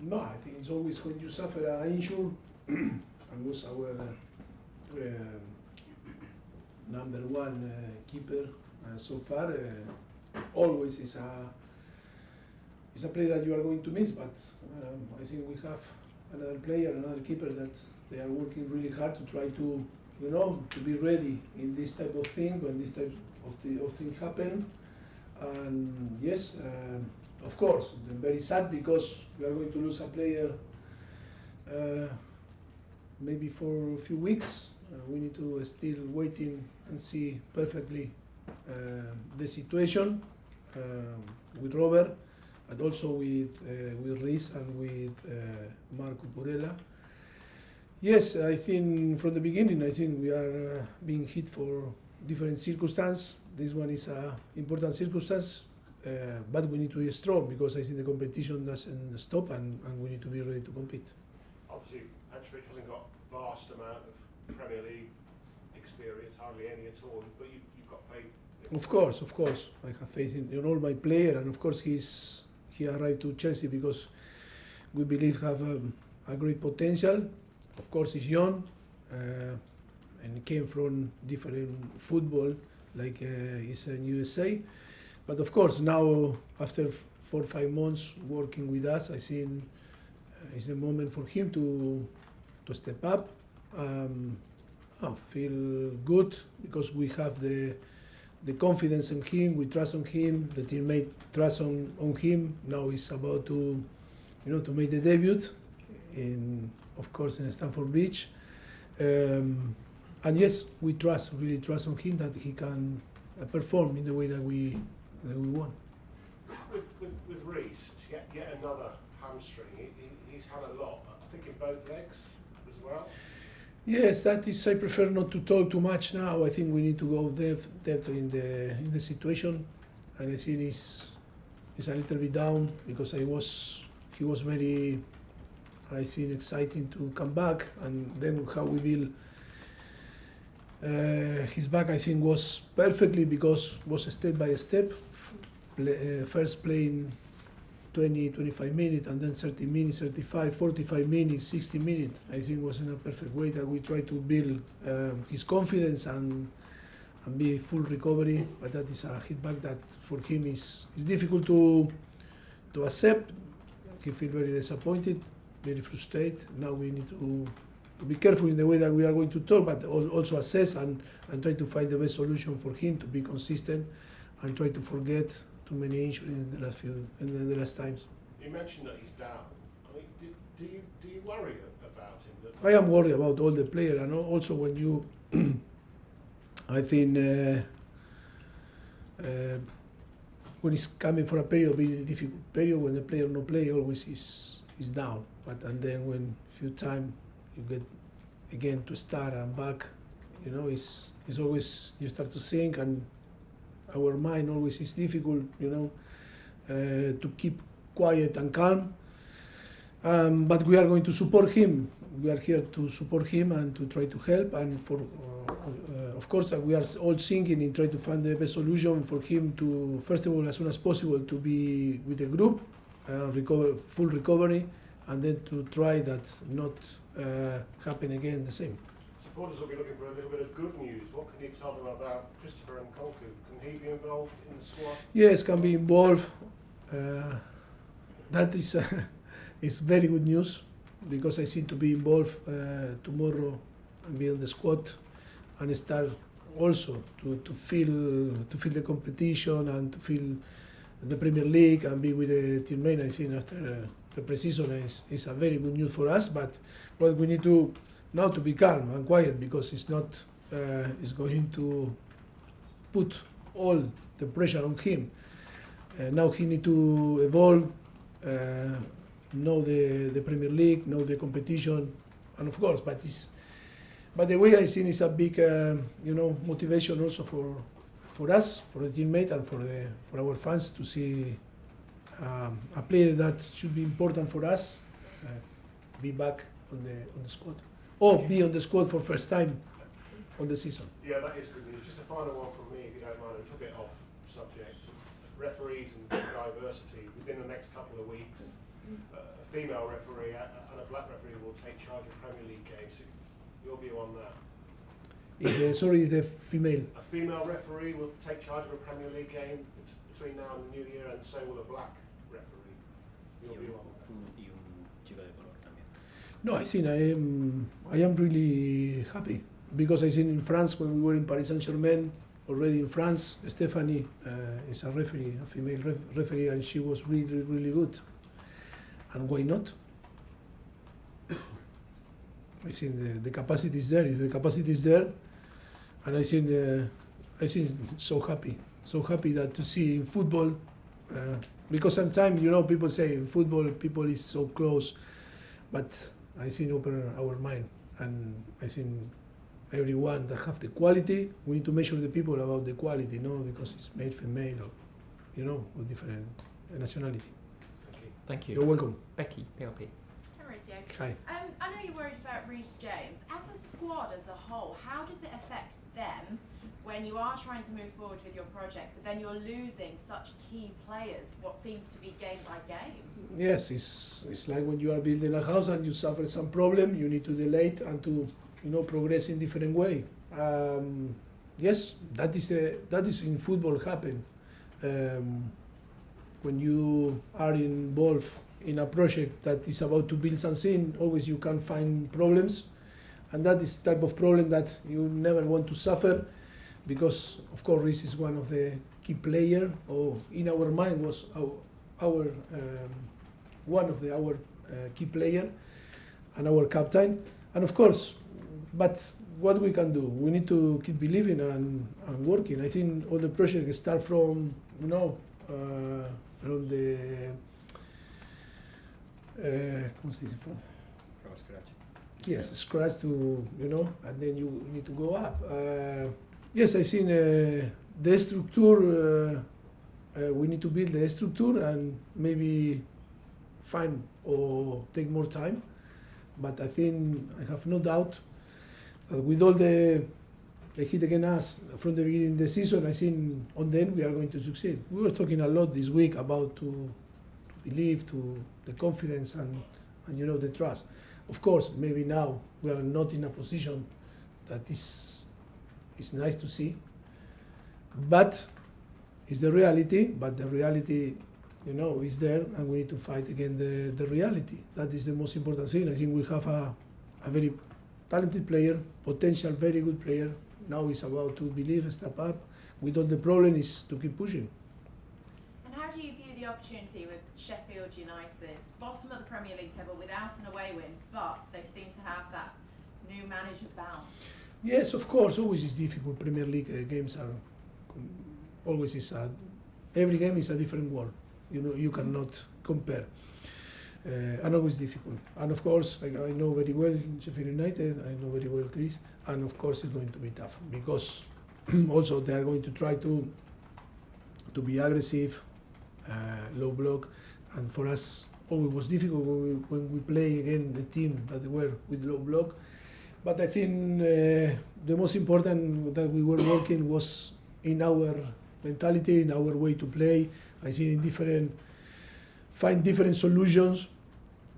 No, I think it's always when you suffer an injury, and was our number one keeper so far. Always is a player that you are going to miss, but I think we have another player, another keeper that they are working really hard to try to, to be ready in this type of thing when this type of thing happen. And yes, of course, I'm very sad because we are going to lose a player maybe for a few weeks. We need to still waiting and see perfectly the situation with Robert, but also with Reece and with Marco Purella. Yes, I think from the beginning, I think we are being hit for different circumstances. This one is an important circumstance, but we need to be strong because I think the competition doesn't stop and we need to be ready to compete. Obviously, Petrovic hasn't got vast amount of Premier League experience, hardly any at all, but you've got faith. Of course. I have faith in all my player, and of course he arrived to Chelsea because we believe have a great potential. Of course, he's young and came from different football, like he's in USA. But of course, now after 4 or 5 months working with us, I think it's the moment for him to step up. I feel good because we have the confidence in him, we trust on him, the teammate trust on him. Now he's about to make the debut of course in Stamford Bridge. And yes, we really trust on him that he can perform in the way that we want. With Reece, yet another hamstring. He's had a lot, I think in both legs as well. Yes, that is. I prefer not to talk too much now. I think we need to go depth in the situation, and I think he's a little bit down because he was very, I think, exciting to come back, and then how we build his back, I think, was perfectly because was step by step. First playing 20-25 minutes, and then 30 minutes, 35, 45 minutes, 60 minutes. I think was in a perfect way that we try to build his confidence and be full recovery. But that is a hit back that for him is difficult to accept. He feels very disappointed, very frustrated. Now we need to be careful in the way that we are going to talk, but also assess and try to find the best solution for him to be consistent and try to forget too many injuries in the last times. You mentioned that he's down. I mean, do you worry about him? I am worried about all the players, and also when you, I think, when it's coming for a period, very difficult period, when the player no play, always is down. And then when few time you get again to start and back, it's always you start to think, and our mind always is difficult, to keep quiet and calm. But we are going to support him. We are here to support him and to try to help. And of course, we are all thinking and try to find the best solution for him to, first of all, as soon as possible, to be with the group, full recovery, and then to try that not happen again the same. Supporters will be looking for a little bit of good news. What can you tell them about Christopher Nkunku? Can he be involved in the squad? Yes, can be involved. That is very good news because I seem to be involved tomorrow and be on the squad and start also to feel the competition and to feel the Premier League and be with the teammate. I think after the pre-season is a very good news for us. But what we need to now to be calm and quiet because it's not it's going to put all the pressure on him. Now he need to evolve, know the Premier League, know the competition, and of course, but the way I see is a big motivation also for us, for the teammate, and for our fans to see a player that should be important for us be back on the squad. Or be on the squad for first time on the season. Yeah, that is good news. Just a final one from me, if you don't mind, a little bit off subject. Referees and diversity within the next couple of weeks. a female referee and a black referee will take charge of Premier League games. Your view on that? Sorry, the female. A female referee will take charge of a Premier League game between now and the new year, and so will a black referee. Your view on that? Y un chico de color también. No, I think I am really happy because I think in France when we were in Paris Saint-Germain, already in France, Stephanie is a referee, a female referee, and she was really, really good. And why not? I think the capacity is there. If the capacity is there, and I think so happy that to see in football, because sometimes people say in football people is so close, but I think open our mind, and I think everyone that have the quality, we need to measure the people about the quality, because it's male, female, or or different nationality. Thank you. You're welcome. Becky, PLP. Mauricio. Hi. I know you're worried about Reece James. As a squad as a whole, how does it affect them when you are trying to move forward with your project, but then you're losing such key players, what seems to be game by game? Yes, it's like when you are building a house and you suffer some problem, you need to delay it and to progress in different way. Yes, that is in football happen. When you are involved in a project that is about to build something, always you can find problems, and that is type of problem that you never want to suffer, because of course Reece is one of the key player, or in our mind was our one of our key player and our captain, and of course, but what we can do, we need to keep believing and working. I think all the projects start from from the ¿cómo se dice? From scratch. Yes, scratch to, and then you need to go up. Yes, I think the structure, we need to build the structure and maybe find or take more time. But I think, I have no doubt that with all the hit against us from the beginning of the season, I think on the end we are going to succeed. We were talking a lot this week about to believe, to the confidence and the trust. Of course, maybe now we are not in a position that is nice to see, but it's the reality. But the reality, is there, and we need to fight against the reality. That is the most important thing. I think we have a very talented player, potential, very good player. Now it's about to believe, step up. With all the problem is to keep pushing. And how do you view the opportunity with Sheffield United, bottom of the Premier League table without an away win, but they seem to have that new manager bounce? Yes, of course, always is difficult. Premier League games are always every game is a different world. You cannot compare. And always difficult. And of course, I know very well Sheffield United, I know very well Chris, and of course it's going to be tough, because also they are going to try to be aggressive, low block, and for us always was difficult when we play against the team that were with low block. But I think the most important that we were working was in our mentality, in our way to play. I think find different solutions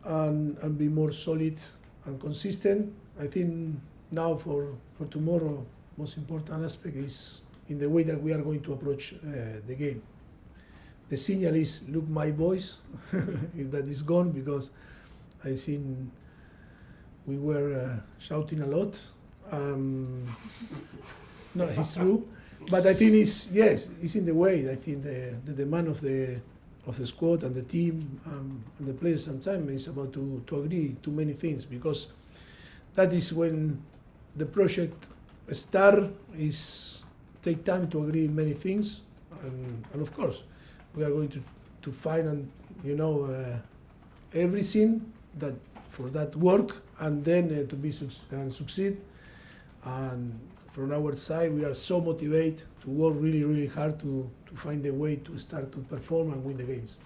and be more solid and consistent. I think now for tomorrow, most important aspect is in the way that we are going to approach the game. The signal is, look my boys, that is gone, because I think we were shouting a lot. No, it's true. But I think it's in the way. I think the demand of the squad and the team and the players sometimes is about to agree to many things, because that is when the project start, is take time to agree many things, and of course we are going to find and everything that for that work, and then to be succeed. And from our side, we are so motivated to work really, really hard to find a way to start to perform and win the games.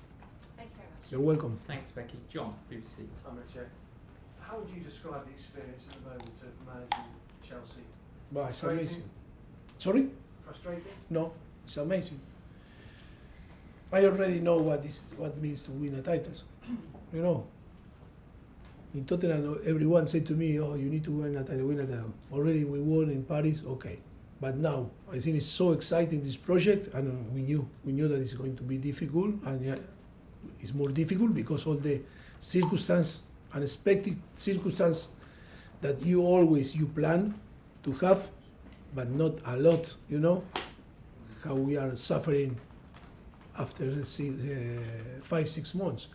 Thank you very much. You're welcome. Thanks, Becky. John, BBC. I'm Richard. How would you describe the experience at the moment of managing Chelsea? But it's amazing. Sorry? Frustrating? No, it's amazing. I already know what it means to win a title. you know, in Tottenham, everyone said to me, "Oh, you need to win a title, win a title." Already we won in Paris, okay. But now I think it's so exciting, this project, and we knew that it's going to be difficult, and yeah, it's more difficult because all the circumstance, unexpected circumstance that you plan to have, but not a lot, you know, how we are suffering after 5-6 months.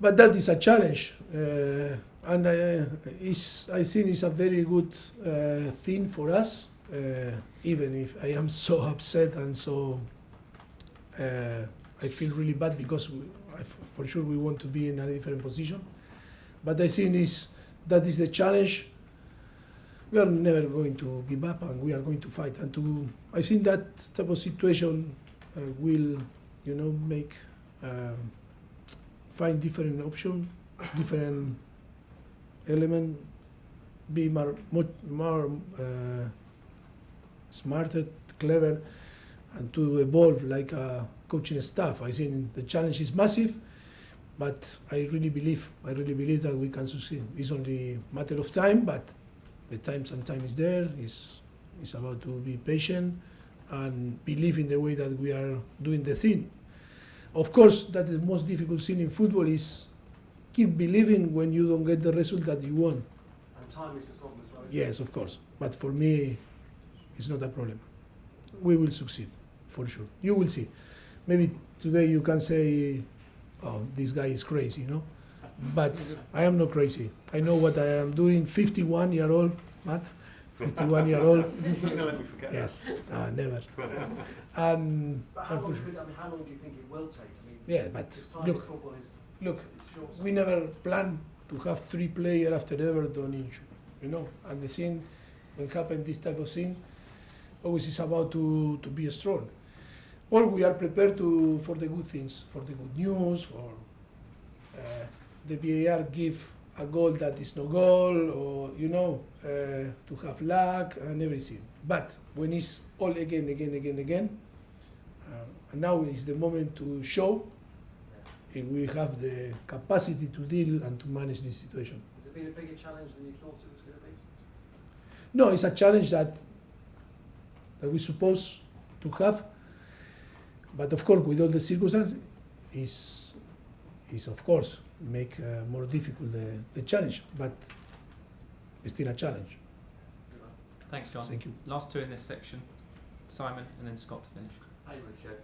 But that is a challenge, and I think it's a very good thing for us, even if I am so upset and so I feel really bad because for sure we want to be in a different position. But I think that is the challenge. We are never going to give up, and we are going to fight. And I think that type of situation will, you know, make find different option, different element, be more smarter, clever, and to evolve like a coaching staff. I think the challenge is massive, but I really believe that we can succeed. It's only a matter of time, but the time sometimes is there. It's about to be patient and believe in the way that we are doing the thing. Of course, that the most difficult thing in football is keep believing when you don't get the result that you want. And time is the problem as well. Yes, of course. But for me, it's not a problem. We will succeed, for sure. You will see. Maybe today you can say, "Oh, this guy is crazy," you know? But I am not crazy. I know what I am doing. 51-year-old, Matt. 51-year-old. You know, let me forget. Yes, never. But how long do you think it will take? I mean, Yeah, but look, football is short. we never planned to have 3 players after Everton injury, you know. And the thing, when happen this type of thing, always is about to be strong. Well, we are prepared for the good things, for the good news, for the VAR give a goal that is no goal, or, you know, to have luck and everything. But when it's all again, and now is the moment to show if we have the capacity to deal and to manage this situation. Has it been a bigger challenge than you thought it was going to be? No, it's a challenge that we're supposed to have, but of course, with all the circumstances, is of course make more difficult the challenge, but it's still a challenge. Thanks, John. Thank you. Last 2 in this section, Simon and then Scott to finish. Hey, Mauricio.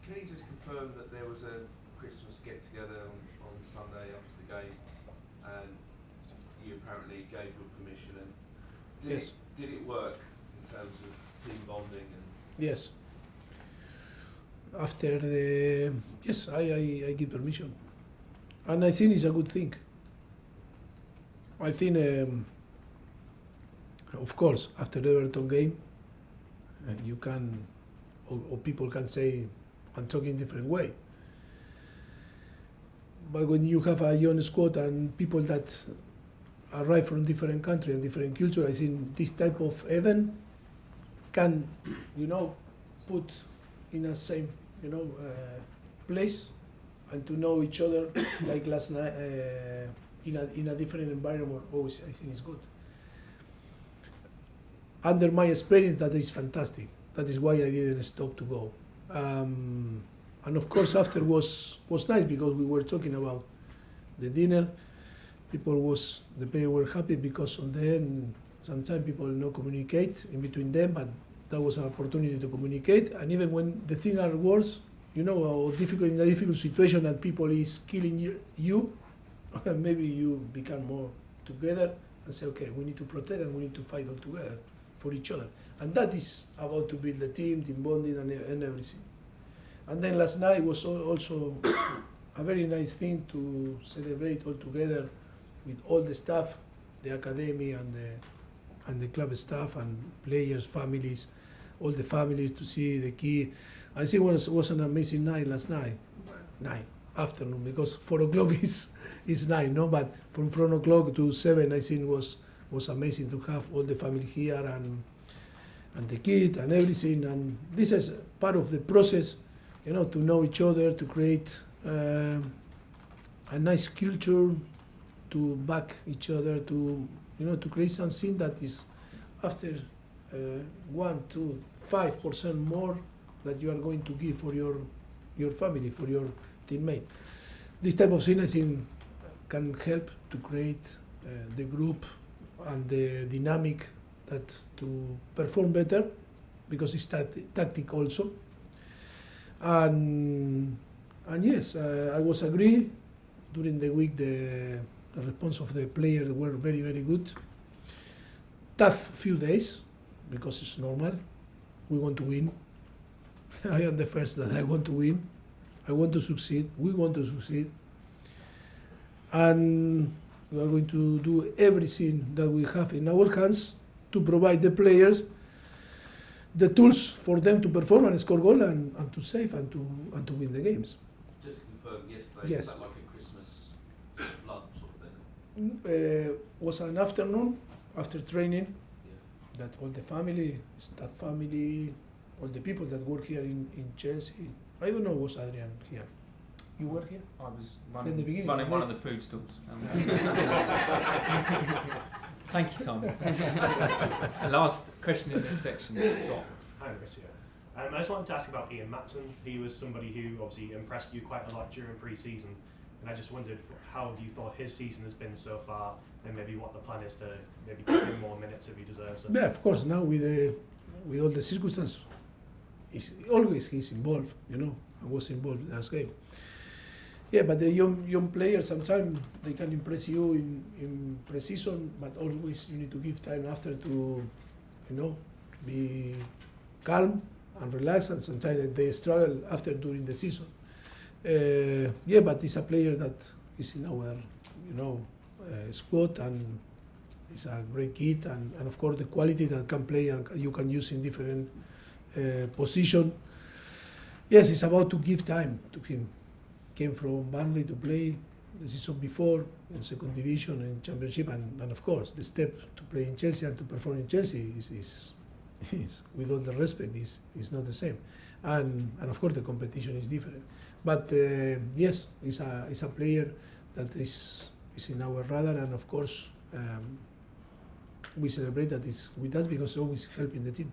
Can you just confirm that there was a Christmas get-together on Sunday after the game, and you apparently gave your permission? And Yes. Did it work in terms of team bonding? And Yes. After yes, I give permission, and I think it's a good thing. I think, of course, after the Everton game, you can, or people can say, I'm talking different way. But when you have a young squad and people that arrive from different countries and different culture, I think this type of event can, you know, put in a same, you know, place, and to know each other like last night in a different environment. Always, I think it's good. Under my experience, that is fantastic. That is why I didn't stop to go. And of course, after was nice because we were talking about the dinner. The players were happy because on the end, sometimes people don't communicate in between them, but that was an opportunity to communicate. And even when the things are worse, you know, or difficult in a difficult situation that people is killing you, maybe you become more together and say, okay, we need to protect and we need to fight all together for each other. And that is about to build the team bonding and everything. And then last night was also a very nice thing to celebrate all together with all the staff, the academy and the club staff and players, families, all the families to see the key. I think it was an amazing night last night, afternoon, because 4 o'clock is 9, no? But from 4 o'clock to 7, I think was amazing to have all the family here and the kid and everything. And this is part of the process, you know, to know each other, to create a nice culture to back each other, to to create something that is after 1 to 5% more that you are going to give for your family, for your teammate. This type of thing I think can help to create the group and the dynamic that to perform better, because it's tactic also. And yes, I was agree. During the week, the response of the players were very, very good. Tough few days, because it's normal. We want to win. I am the first that I want to win. I want to succeed. We want to succeed. And we are going to do everything that we have in our hands to provide the players the tools for them to perform and score goal and to save and to win the games. Just to confirm, yesterday, Yes. was that like a Christmas lunch sort of thing? Was an afternoon after training Yeah. that all the family, staff family, all the people that work here in Chelsea. I don't know, was Adrian here? You were here? I was From the beginning, running one of Dave? the food stalls. Thank you, Simon. Last question in this section, Scott. Hi, Mauricio. I just wanted to ask about Ian Maatsen. He was somebody who obviously impressed you quite a lot during pre-season, and I just wondered how you thought his season has been so far, and maybe what the plan is to maybe give him more minutes if he deserves it. Yeah, of course. Now with all the circumstances, he's involved. I was involved last game. Yeah, but the young players sometimes they can impress you in pre-season, but always you need to give time after to, be calm and relax. And sometimes they struggle after during the season. Yeah, but he's a player that is in our, squad, and he's a great kid, and of course the quality that can play and you can use in different position. Yes, it's about to give time to him. Came from Burnley to play the season before in second division and championship, and of course the step to play in Chelsea and to perform in Chelsea is with all the respect, is not the same, and of course the competition is different. But yes, he's a player that is in our radar, and of course we celebrate that he's with us because he's always helping the team.